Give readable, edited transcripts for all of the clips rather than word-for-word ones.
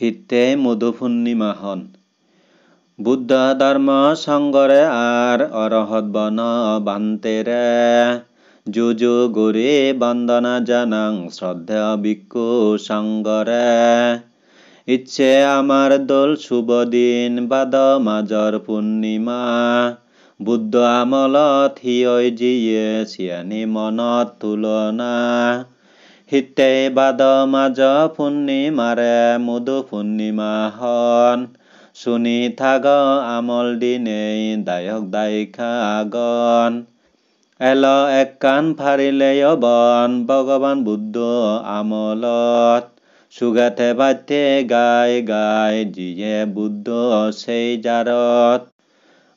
হিতে মধু পূর্ণিমাহন বুদ্ধ ধর্ম সংগরে আর অরহত বন বান্তেরে যুযু গুরি বন্দনা জানাং শ্রদ্ধা ভিক্ষু সংগরে ইচ্ছে আমার দোল শুভ দিন বাদ মাজর পূর্ণিমা বুদ্ধ আমলত হিয়ই জিয়ে চিয়ানি মনত তুলনা হিতে বাদ মাজ পূর্ণিমারে মধু পূর্ণিমাহন শুনি থাগ আমল দিনেই দায়ক দায়িকা আগন এল এক কান ফাৰিলেয় বন ভগৱান বুদ্ধ আমলত সুগাতে বাতে গাই গাই যিয়ে বুদ্ধ সেই জাৰত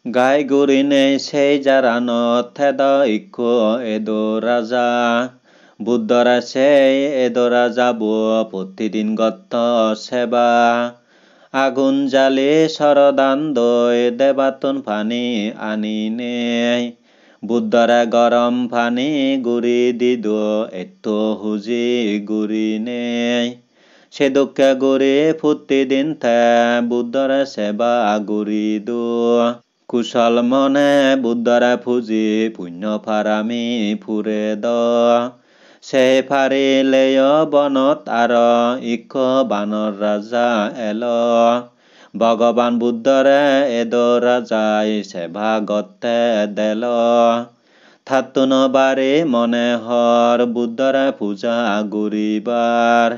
গাই গুৰিনে সেই জাৰানত থেদ ইক্ষু এদো ৰাজা বুদ্ধরা সেই এদো রাজা প্রতিদিন গত্ত সেবা আগুন জালি সরদান দই দেবাতুন পানি আনিনে বুদ্ধরা গরম পানি গুড়ি দিদ এতো হুজি গুড়ি নে সে দুঃখে গুড়ি প্রতিদিন থে বুদ্ধরা সেবা গুড়ি দো কুশল মনে বুদ্ধরা ফুজি পুণ্য ফারামি ফুরে দ সে ফাৰিলেয় বনত আৰ ইক বানৰ রাজা এল ভগবান বুদ্ধরে এদো রাজাই সেবা গতে দেল থাতুন বারে মনে হর বুদ্ধরে পূজা গুরিবার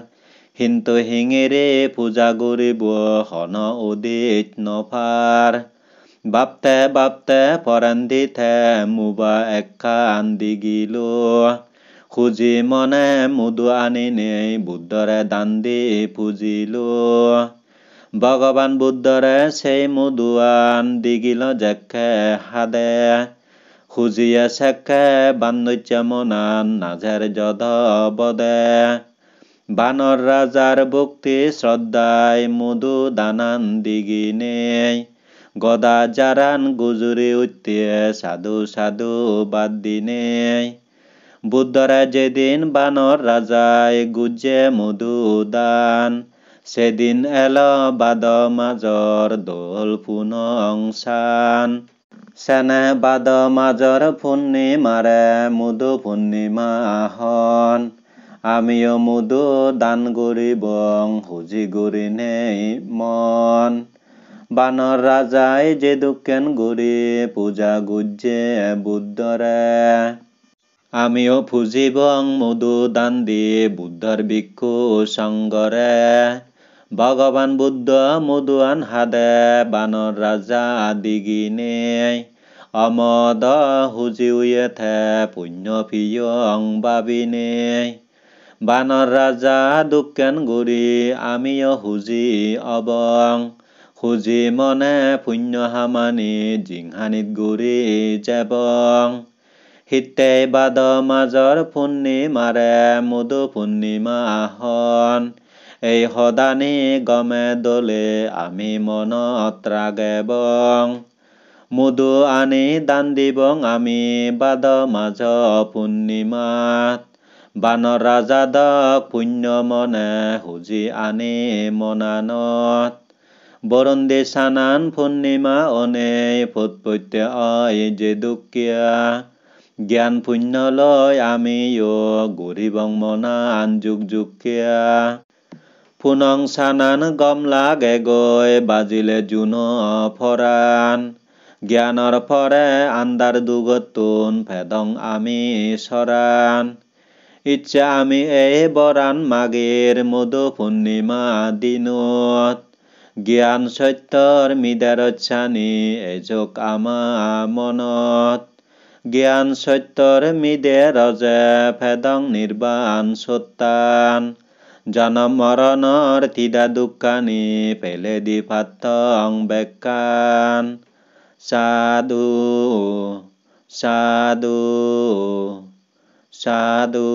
কিন্তু হিঙেরে পূজা গুরিব হন উদিত নফার বাপতে বাপতে পরান্দিতে মুবা একখান দিগিলো খুজি মনে মুদু আনিনে বুদ্ধরে দান্দি পুজিলো ভগবান বুদ্ধরে সেই মুদুয়ান দিগিল জেখে হাদে খুজিয়ে শেখে বান্দৈচ্য মনান নাজের যদ বদে বানর রাজার ভক্তি শ্রদ্ধায় মুদু দানান দিগিনে গদা জারান গুজুরি উত্তিয়ে সাধু সাধু বাদ দিনে বুদ্ধরা যেদিন বানর রাজায় গুজে মধু দান সেদিন এল বাদ মাজর দোল পুনংসান সেনে বাদ মাজর পূর্ণিমারে মধু পূর্ণিমাহন আমিও মধু দান গরিবং হুজি গরি নেই মন বানর রাজায় যে দুঃখেন গরি পূজা গুজে বুদ্ধরে আমিও ফুজিবং মধু দান দিয়ে বুদ্ধর ভিক্ষু সঙ্গরে ভগবান বুদ্ধ মধুয়ান হাদে বানর রাজা দিগিনে অমদ হুজি উয়ে থে পুণ্য পিয়ং বাবিনে বানর রাজা দুঃখেন গুরি আমিও হুজি অবং হুজি মনে পুণ্য হামানি জিংহানিত গুৰি জেবং হিতে বাদ মাজর পূর্ণিমারে মধু পূর্ণিমাহন এই সদানি গমে দলে আমি মনত রাগেবং মধু আনি দান দিবং আমি বাদ মাজ পূর্ণিমাত বানর রাজা দক পুণ্য মনে হুজি আনি মনানত বরন্দে সানান পূর্ণিমা অনে ফটপত্যে অয় যে দুঃখিয়া জ্ঞান পুণ্য লয় আমিও গরিবং মনান যুগ যুগিয়া পুনং সানান গম লাগে গৈ বাজিলে জুন ফরান জ্ঞানৰ ফৰে আন্দাৰ দুগতুন ভেদং আমি সৰান ইচ্ছা আমি এই বৰান মাগেৰ মধু পূৰ্ণিমা দিনত জ্ঞান সত্যৰ মিদাৰচ্ছানি এজক আমা মনত জ্ঞান সত্যৰ মিদে ৰজে ভেদং নিৰ্বাণ সত্তান জনম মৰণৰ তিদা দুঃখানি পেলে দি পাত্তং বেকান সাধু সাধু সাধু